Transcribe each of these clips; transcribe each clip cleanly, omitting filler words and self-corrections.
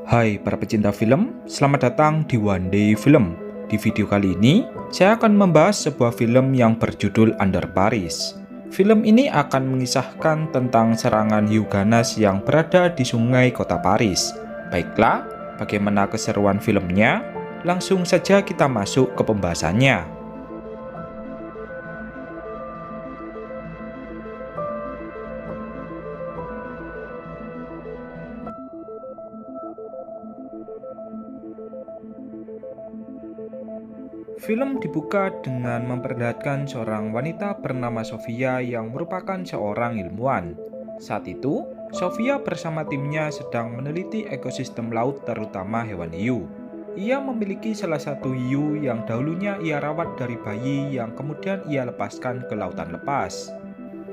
Hai para pecinta film, selamat datang di One Day Film. Di video kali ini, saya akan membahas sebuah film yang berjudul Under Paris. Film ini akan mengisahkan tentang serangan hiu ganas yang berada di sungai kota Paris. Baiklah, bagaimana keseruan filmnya? Langsung saja kita masuk ke pembahasannya. Film dibuka dengan memperlihatkan seorang wanita bernama Sofia yang merupakan seorang ilmuwan. Saat itu, Sofia bersama timnya sedang meneliti ekosistem laut terutama hewan hiu. Ia memiliki salah satu hiu yang dahulunya ia rawat dari bayi yang kemudian ia lepaskan ke lautan lepas.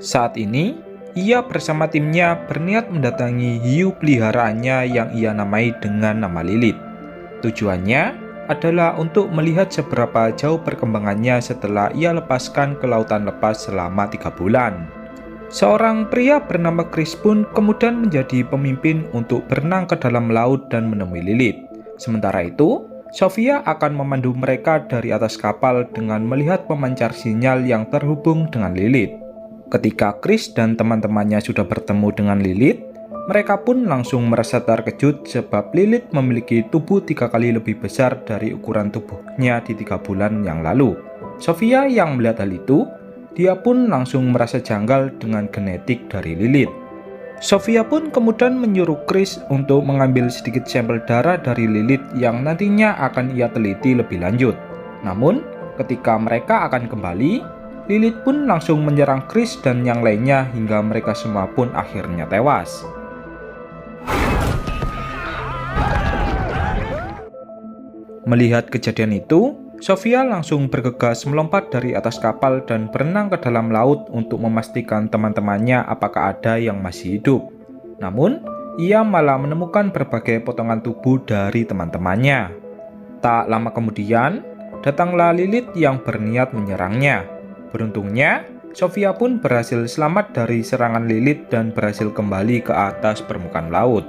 Saat ini, ia bersama timnya berniat mendatangi hiu peliharaannya yang ia namai dengan nama Lilith. Tujuannya adalah untuk melihat seberapa jauh perkembangannya setelah ia lepaskan ke lautan lepas selama 3 bulan. Seorang pria bernama Chris pun kemudian menjadi pemimpin untuk berenang ke dalam laut dan menemui Lilith. Sementara itu, Sofia akan memandu mereka dari atas kapal dengan melihat pemancar sinyal yang terhubung dengan Lilith. Ketika Chris dan teman-temannya sudah bertemu dengan Lilith, mereka pun langsung merasa terkejut sebab Lilith memiliki tubuh 3 kali lebih besar dari ukuran tubuhnya di 3 bulan yang lalu. Sofia yang melihat hal itu, dia pun langsung merasa janggal dengan genetik dari Lilith. Sofia pun kemudian menyuruh Chris untuk mengambil sedikit sampel darah dari Lilith yang nantinya akan ia teliti lebih lanjut. Namun, ketika mereka akan kembali, Lilith pun langsung menyerang Chris dan yang lainnya hingga mereka semua pun akhirnya tewas. Melihat kejadian itu, Sofia langsung bergegas melompat dari atas kapal dan berenang ke dalam laut untuk memastikan teman-temannya apakah ada yang masih hidup. Namun, ia malah menemukan berbagai potongan tubuh dari teman-temannya. Tak lama kemudian, datanglah Lilith yang berniat menyerangnya. Beruntungnya, Sofia pun berhasil selamat dari serangan Lilith dan berhasil kembali ke atas permukaan laut.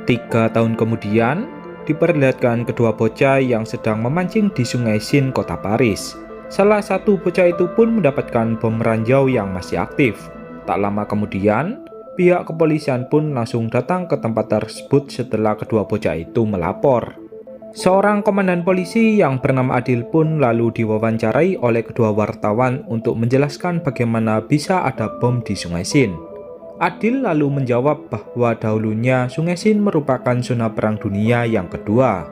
3 tahun kemudian, diperlihatkan kedua bocah yang sedang memancing di Sungai Seine, kota Paris. Salah satu bocah itu pun mendapatkan bom ranjau yang masih aktif. Tak lama kemudian, pihak kepolisian pun langsung datang ke tempat tersebut setelah kedua bocah itu melapor. Seorang komandan polisi yang bernama Adil pun lalu diwawancarai oleh kedua wartawan untuk menjelaskan bagaimana bisa ada bom di Sungai Seine. Adil lalu menjawab bahwa dahulunya Sungai Seine merupakan zona perang dunia yang kedua.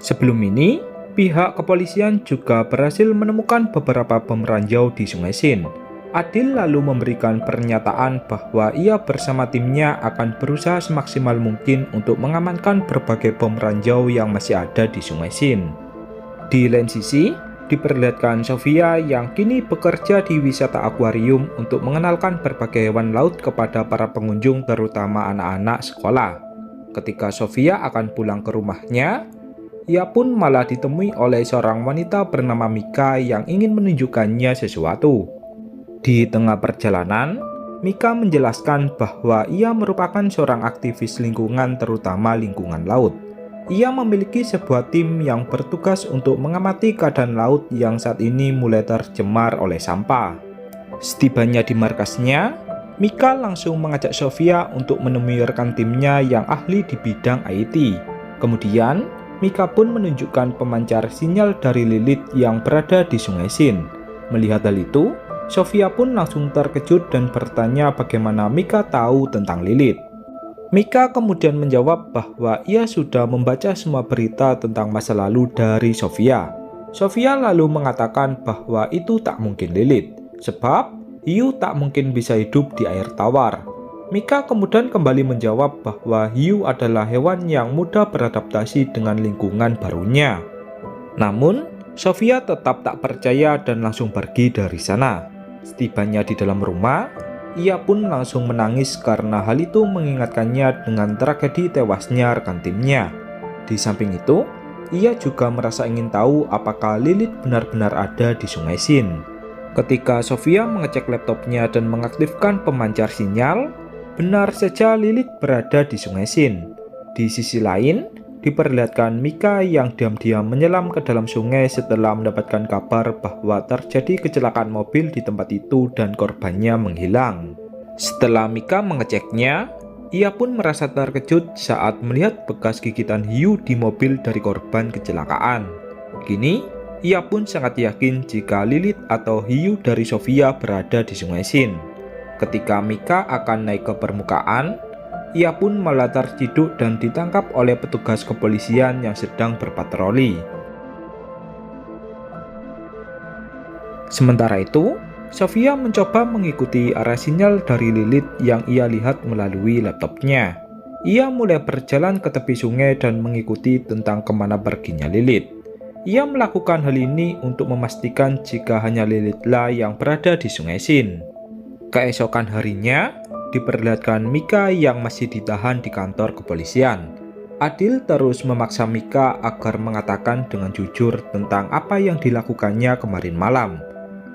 Sebelum ini, pihak kepolisian juga berhasil menemukan beberapa bom ranjau di Sungai Seine. Adil lalu memberikan pernyataan bahwa ia bersama timnya akan berusaha semaksimal mungkin untuk mengamankan berbagai bom ranjau yang masih ada di Sungai Seine. Di lain sisi, diperlihatkan Sofia yang kini bekerja di wisata akuarium untuk mengenalkan berbagai hewan laut kepada para pengunjung terutama anak-anak sekolah. Ketika Sofia akan pulang ke rumahnya, ia pun malah ditemui oleh seorang wanita bernama Mika yang ingin menunjukkannya sesuatu. Di tengah perjalanan, Mika menjelaskan bahwa ia merupakan seorang aktivis lingkungan terutama lingkungan laut. Ia memiliki sebuah tim yang bertugas untuk mengamati keadaan laut yang saat ini mulai tercemar oleh sampah. Setibanya di markasnya, Mika langsung mengajak Sofia untuk menemui rekan timnya yang ahli di bidang IT. Kemudian, Mika pun menunjukkan pemancar sinyal dari Lilith yang berada di Sungai Seine. Melihat hal itu, Sofia pun langsung terkejut dan bertanya bagaimana Mika tahu tentang Lilith. Mika kemudian menjawab bahwa ia sudah membaca semua berita tentang masa lalu dari Sofia. Sofia lalu mengatakan bahwa itu tak mungkin Lilith, sebab hiu tak mungkin bisa hidup di air tawar. Mika kemudian kembali menjawab bahwa hiu adalah hewan yang mudah beradaptasi dengan lingkungan barunya. Namun, Sofia tetap tak percaya dan langsung pergi dari sana. Setibanya di dalam rumah, ia pun langsung menangis karena hal itu mengingatkannya dengan tragedi tewasnya rekan timnya. Di samping itu, ia juga merasa ingin tahu apakah Lilith benar-benar ada di Sungai Seine. Ketika Sofia mengecek laptopnya dan mengaktifkan pemancar sinyal, Benar saja Lilith berada di Sungai Sin. Di sisi lain, diperlihatkan Mika yang diam-diam menyelam ke dalam sungai setelah mendapatkan kabar bahwa terjadi kecelakaan mobil di tempat itu dan korbannya menghilang. Setelah Mika mengeceknya, ia pun merasa terkejut saat melihat bekas gigitan hiu di mobil dari korban kecelakaan. Kini, ia pun sangat yakin jika Lilith atau hiu dari Sofia berada di Sungai Sin. Ketika Mika akan naik ke permukaan, ia pun malah terciduk dan ditangkap oleh petugas kepolisian yang sedang berpatroli. Sementara itu, Sofia mencoba mengikuti arah sinyal dari Lilith yang ia lihat melalui laptopnya. Ia mulai berjalan ke tepi sungai dan mengikuti tentang kemana perginya Lilith. Ia melakukan hal ini untuk memastikan jika hanya Lilithlah yang berada di Sungai Sin. Keesokan harinya, diperlihatkan Mika yang masih ditahan di kantor kepolisian. Adil terus memaksa Mika agar mengatakan dengan jujur tentang apa yang dilakukannya kemarin malam.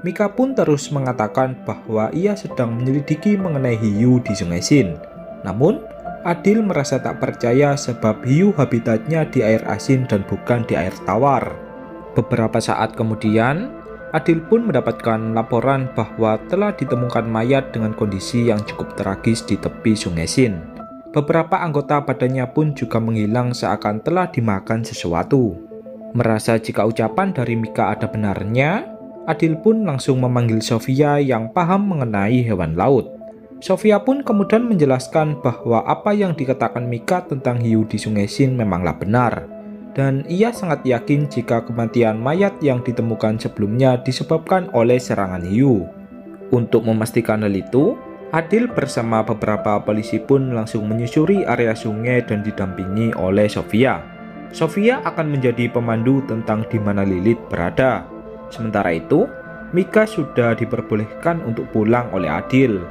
Mika pun terus mengatakan bahwa ia sedang menyelidiki mengenai hiu di Sungai Sin. Namun, Adil merasa tak percaya sebab hiu habitatnya di air asin dan bukan di air tawar. Beberapa saat kemudian, Adil pun mendapatkan laporan bahwa telah ditemukan mayat dengan kondisi yang cukup tragis di tepi Sungai Sin. Beberapa anggota badannya pun juga menghilang seakan telah dimakan sesuatu. Merasa jika ucapan dari Mika ada benarnya, Adil pun langsung memanggil Sofia yang paham mengenai hewan laut. Sofia pun kemudian menjelaskan bahwa apa yang dikatakan Mika tentang hiu di Sungai Sin memanglah benar. Dan ia sangat yakin jika kematian mayat yang ditemukan sebelumnya disebabkan oleh serangan hiu. Untuk memastikan hal itu, Adil bersama beberapa polisi pun langsung menyusuri area sungai dan didampingi oleh Sofia. Sofia akan menjadi pemandu tentang di mana Lilith berada. Sementara itu, Mika sudah diperbolehkan untuk pulang oleh Adil.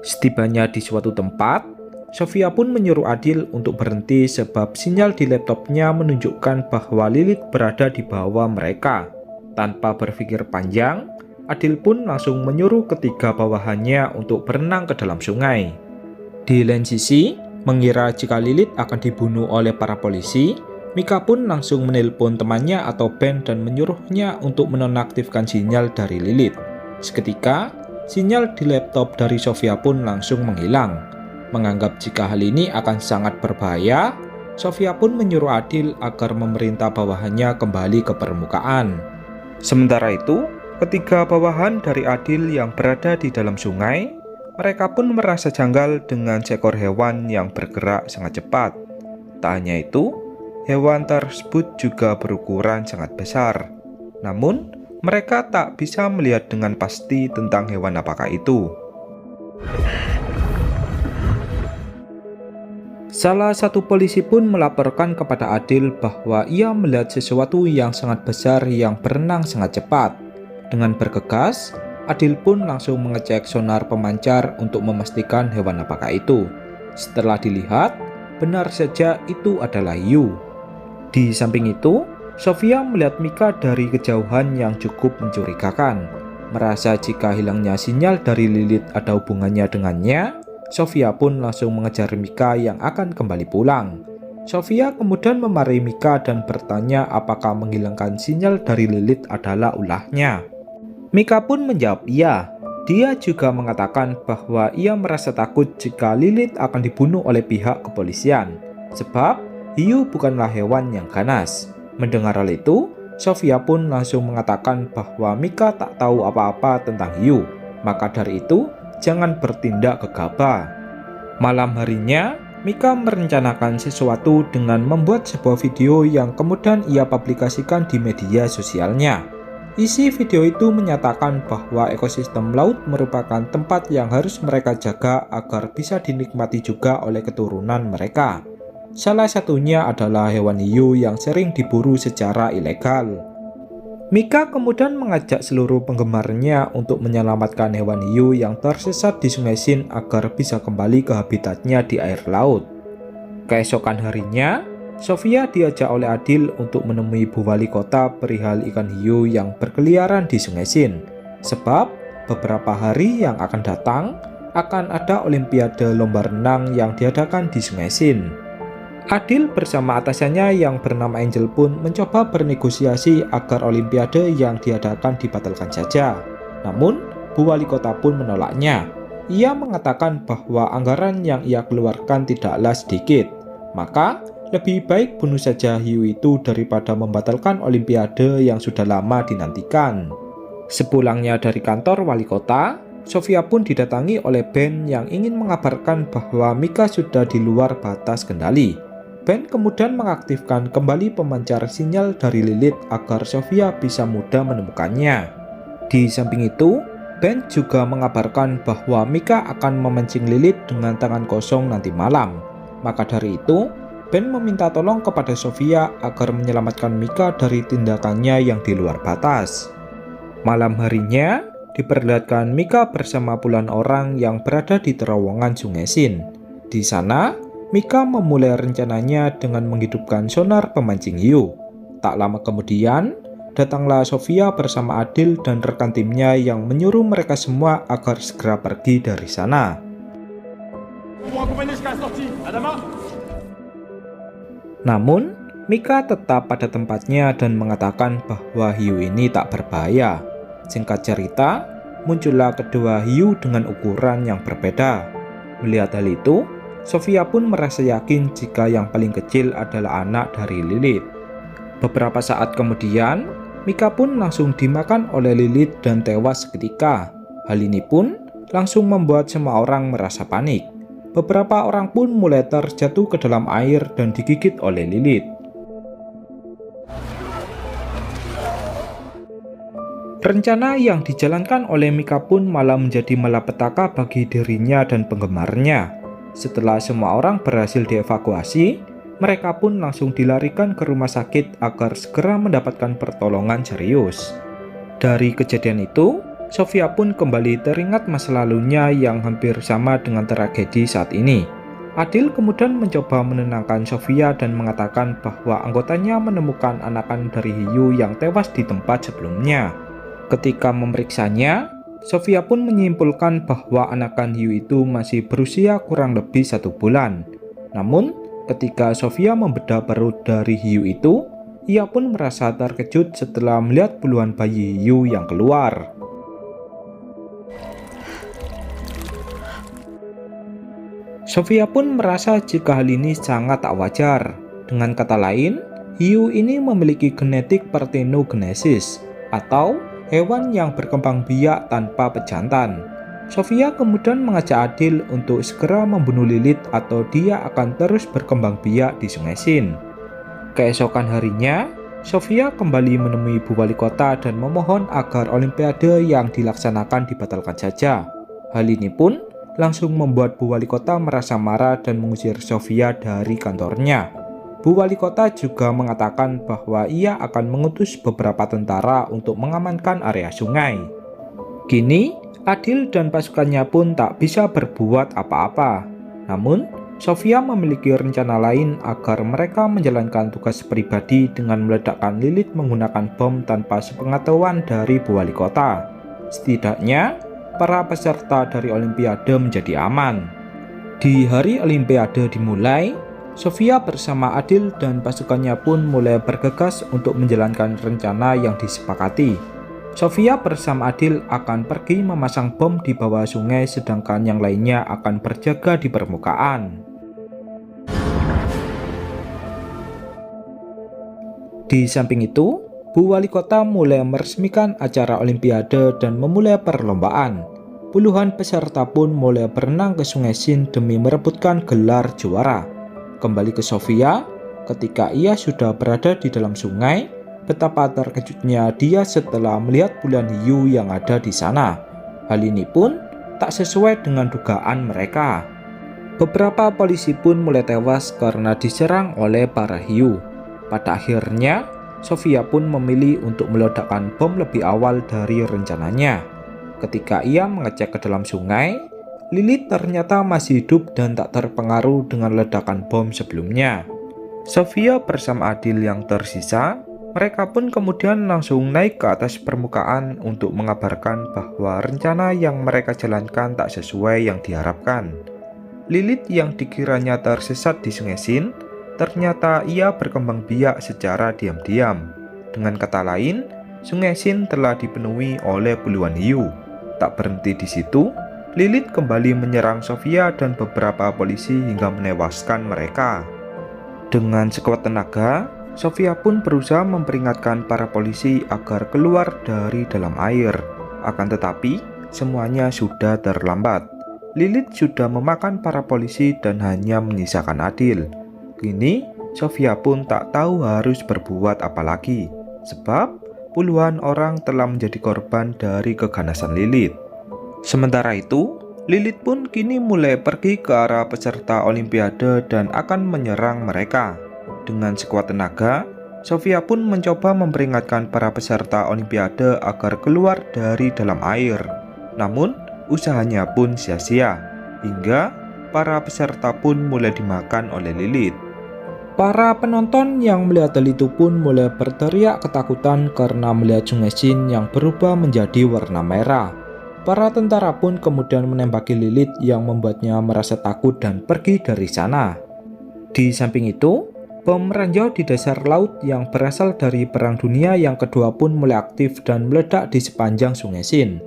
Setibanya di suatu tempat, Sofia pun menyuruh Adil untuk berhenti sebab sinyal di laptopnya menunjukkan bahwa Lilith berada di bawah mereka. Tanpa berpikir panjang, Adil pun langsung menyuruh ketiga bawahannya untuk berenang ke dalam sungai. Di lain sisi, mengira jika Lilith akan dibunuh oleh para polisi, Mika pun langsung menelpon temannya atau Ben dan menyuruhnya untuk menonaktifkan sinyal dari Lilith. Seketika, sinyal di laptop dari Sofia pun langsung menghilang. Menganggap jika hal ini akan sangat berbahaya, Sofia pun menyuruh Adil agar memerintah bawahannya kembali ke permukaan. Sementara itu, ketiga bawahan dari Adil yang berada di dalam sungai, mereka pun merasa janggal dengan seekor hewan yang bergerak sangat cepat. Tak hanya itu, hewan tersebut juga berukuran sangat besar. Namun, mereka tak bisa melihat dengan pasti tentang hewan apakah itu. Salah satu polisi pun melaporkan kepada Adil bahwa ia melihat sesuatu yang sangat besar yang berenang sangat cepat. Dengan bergegas, Adil pun langsung mengecek sonar pemancar untuk memastikan hewan apakah itu. Setelah dilihat, benar saja itu adalah hiu. Di samping itu, Sofia melihat Mika dari kejauhan yang cukup mencurigakan. Merasa jika hilangnya sinyal dari Lilith ada hubungannya dengannya, Sofia pun langsung mengejar Mika yang akan kembali pulang. Sofia kemudian memarahi Mika dan bertanya apakah menghilangkan sinyal dari Lilith adalah ulahnya. Mika pun menjawab iya. Dia juga mengatakan bahwa ia merasa takut jika Lilith akan dibunuh oleh pihak kepolisian, sebab hiu bukanlah hewan yang ganas. Mendengar hal itu, Sofia pun langsung mengatakan bahwa Mika tak tahu apa-apa tentang hiu. Maka dari itu, jangan bertindak gegabah. Malam harinya, Mika merencanakan sesuatu dengan membuat sebuah video yang kemudian ia publikasikan di media sosialnya. Isi video itu menyatakan bahwa ekosistem laut merupakan tempat yang harus mereka jaga agar bisa dinikmati juga oleh keturunan mereka. Salah satunya adalah hewan hiu yang sering diburu secara ilegal. Mika kemudian mengajak seluruh penggemarnya untuk menyelamatkan hewan hiu yang tersesat di Sungai Sin agar bisa kembali ke habitatnya di air laut. Keesokan harinya, Sofia diajak oleh Adil untuk menemui Bu Wali Kota perihal ikan hiu yang berkeliaran di Sungai Sin. Sebab Beberapa hari yang akan datang, akan ada Olimpiade lomba renang yang diadakan di Sungai Sin. Adil bersama atasannya yang bernama Angel pun mencoba bernegosiasi agar Olimpiade yang diadakan dibatalkan saja. Namun, Bu Wali Kota pun menolaknya. Ia mengatakan bahwa anggaran yang ia keluarkan tidaklah sedikit. Maka, lebih baik bunuh saja hiu itu daripada membatalkan Olimpiade yang sudah lama dinantikan. Sepulangnya dari kantor wali kota, Sofia pun didatangi oleh Ben yang ingin mengabarkan bahwa Mika sudah di luar batas kendali. Ben kemudian mengaktifkan kembali pemancar sinyal dari Lilith agar Sofia bisa mudah menemukannya. Di samping itu, Ben juga mengabarkan bahwa Mika akan memancing Lilith dengan tangan kosong nanti malam. Maka dari itu, Ben meminta tolong kepada Sofia agar menyelamatkan Mika dari tindakannya yang di luar batas. Malam harinya, diperlihatkan Mika bersama puluhan orang yang berada di terowongan Sungai Sin. Di sana, Mika memulai rencananya dengan menghidupkan sonar pemancing hiu. Tak lama kemudian, datanglah Sofia bersama Adil dan rekan timnya yang menyuruh mereka semua agar segera pergi dari sana. Namun, Mika tetap pada tempatnya dan mengatakan bahwa hiu ini tak berbahaya. Singkat cerita, muncullah kedua hiu dengan ukuran yang berbeda. Melihat hal itu, Sofia pun merasa yakin jika yang paling kecil adalah anak dari Lilith. Beberapa saat kemudian, Mika pun langsung dimakan oleh Lilith dan tewas seketika. Hal ini pun langsung membuat semua orang merasa panik. Beberapa orang pun mulai terjatuh ke dalam air dan digigit oleh Lilith. Rencana yang dijalankan oleh Mika pun malah menjadi malapetaka bagi dirinya dan penggemarnya. Setelah semua orang berhasil dievakuasi, mereka pun langsung dilarikan ke rumah sakit agar segera mendapatkan pertolongan serius. Dari kejadian itu, Sofia pun kembali teringat masa lalunya yang hampir sama dengan tragedi saat ini. Adil kemudian mencoba menenangkan Sofia dan mengatakan bahwa anggotanya menemukan anakan dari hiu yang tewas di tempat sebelumnya. Ketika memeriksanya, Sofia pun menyimpulkan bahwa anakan hiu itu masih berusia kurang lebih 1 bulan. Namun, ketika Sofia membedah perut dari hiu itu, ia pun merasa terkejut setelah melihat puluhan bayi hiu yang keluar. Sofia pun merasa jika hal ini sangat tak wajar. Dengan kata lain, hiu ini memiliki genetik partenogenesis atau hewan yang berkembang biak tanpa pejantan. Sofia kemudian mengajak Adil untuk segera membunuh Lilith atau dia akan terus berkembang biak di Sungai Sin. Keesokan harinya, Sofia kembali menemui Bu Wali Kota dan memohon agar Olimpiade yang dilaksanakan dibatalkan saja. Hal ini pun langsung membuat Bu Wali Kota merasa marah dan mengusir Sofia dari kantornya. Bu Wali Kota juga mengatakan bahwa ia akan mengutus beberapa tentara untuk mengamankan area sungai. Kini, Adil dan pasukannya pun tak bisa berbuat apa-apa. Namun, Sofia memiliki rencana lain agar mereka menjalankan tugas pribadi dengan meledakkan Lilith menggunakan bom tanpa sepengetahuan dari Bu Wali Kota. Setidaknya, para peserta dari Olimpiade menjadi aman. Di hari Olimpiade dimulai, Sofia bersama Adil dan pasukannya pun mulai bergegas untuk menjalankan rencana yang disepakati. Sofia bersama Adil akan pergi memasang bom di bawah sungai sedangkan yang lainnya akan berjaga di permukaan. Di samping itu, Bu Wali Kota mulai meresmikan acara Olimpiade dan memulai perlombaan. Puluhan peserta pun mulai berenang ke Sungai Sin demi merebutkan gelar juara. Kembali ke Sofia, ketika ia sudah berada di dalam sungai, betapa terkejutnya dia setelah melihat puluhan hiu yang ada di sana. Hal ini pun tak sesuai dengan dugaan mereka. Beberapa polisi pun mulai tewas karena diserang oleh para hiu. Pada akhirnya, Sofia pun memilih untuk meledakkan bom lebih awal dari rencananya. Ketika ia mengecek ke dalam sungai, Lilith ternyata masih hidup dan tak terpengaruh dengan ledakan bom sebelumnya. Sofia bersama Adil yang tersisa Mereka pun kemudian langsung naik ke atas permukaan untuk mengabarkan bahwa rencana yang mereka jalankan tak sesuai yang diharapkan. Lilith yang dikiranya tersesat di Sungai Sin, ternyata ia berkembang biak secara diam-diam. Dengan kata lain, Sungai Sin telah dipenuhi oleh puluhan hiu. Tak berhenti di situ, Lilith kembali menyerang Sofia dan beberapa polisi hingga menewaskan mereka. Dengan sekuat tenaga, Sofia pun berusaha memperingatkan para polisi agar keluar dari dalam air. Akan tetapi, semuanya sudah terlambat. Lilith sudah memakan para polisi dan hanya menyisakan Adil. Kini, Sofia pun tak tahu harus berbuat apa lagi, sebab puluhan orang telah menjadi korban dari keganasan Lilith. Sementara itu, Lilith pun kini mulai pergi ke arah peserta Olimpiade dan akan menyerang mereka. Dengan sekuat tenaga, Sofia pun mencoba memperingatkan para peserta Olimpiade agar keluar dari dalam air. Namun, usahanya pun sia-sia, hingga para peserta pun mulai dimakan oleh Lilith. Para penonton yang melihat hal itu pun mulai berteriak ketakutan karena melihat Sungai Sin yang berubah menjadi warna merah. Para tentara pun kemudian menembaki Lilith yang membuatnya merasa takut dan pergi dari sana. Di samping itu, bom ranjau di dasar laut yang berasal dari Perang Dunia yang kedua pun mulai aktif dan meledak di sepanjang Sungai Sin.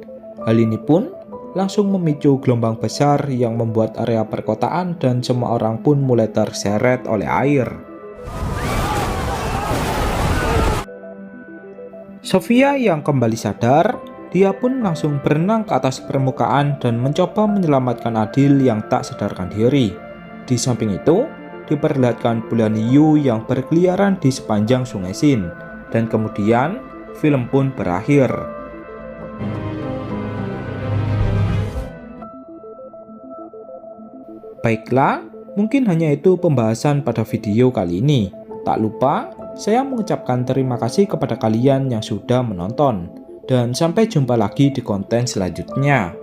Hal ini pun langsung memicu gelombang besar yang membuat area perkotaan dan semua orang pun mulai terseret oleh air. Sofia yang kembali sadar, dia pun langsung berenang ke atas permukaan dan mencoba menyelamatkan Adil yang tak sadarkan diri. Di samping itu, diperlihatkan puluhan hiu yang berkeliaran di sepanjang Sungai Sin, dan kemudian film pun berakhir. Baiklah, mungkin hanya itu pembahasan pada video kali ini. Tak lupa, saya mengucapkan terima kasih kepada kalian yang sudah menonton. Dan sampai jumpa lagi di konten selanjutnya.